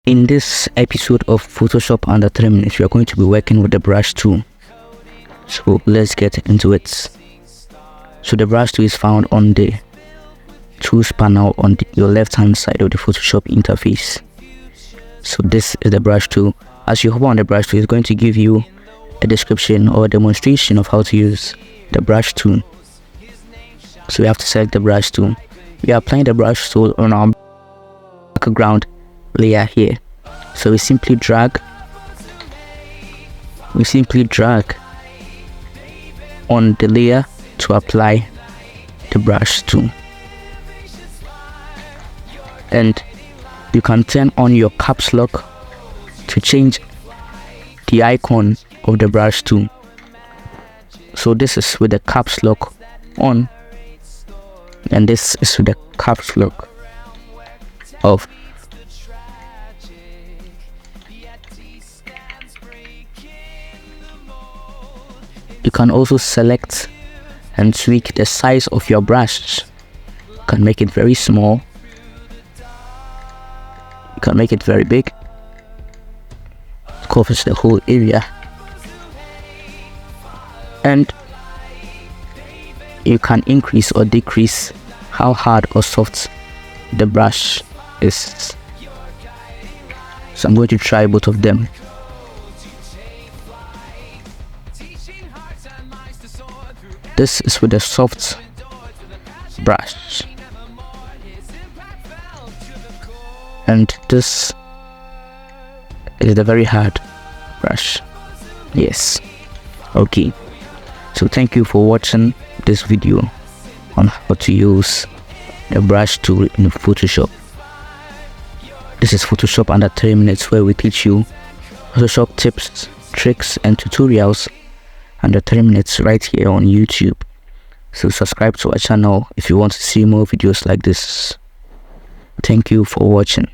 In this episode of Photoshop under 3 minutes, we are going to be working with the brush tool. So let's get into it. So the brush tool is found on the tools panel on your left hand side of the Photoshop interface. So this is the brush tool. As you hover on the brush tool, it's going to give you a description or a demonstration of how to use the brush tool. So we have to select the brush tool. We are applying the brush tool on our background layer here. So we simply drag on the layer to apply the brush tool, and you can turn on your caps lock to change the icon of the brush tool. So this is with the caps lock on, and this is with the caps lock off. You can also select and tweak the size of your brush. You can make it very small. You can make it very big. It covers the whole area. And you can increase or decrease how hard or soft the brush is. So I'm going to try both of them. This is with a soft brush, and this is the very hard brush. Yes. Okay, so thank you for watching this video on how to use the brush tool in Photoshop. This is Photoshop under 3 minutes, where we teach you Photoshop tips, tricks and tutorials under 3 minutes right here on YouTube. So subscribe to our channel if you want to see more videos like this. Thank you for watching.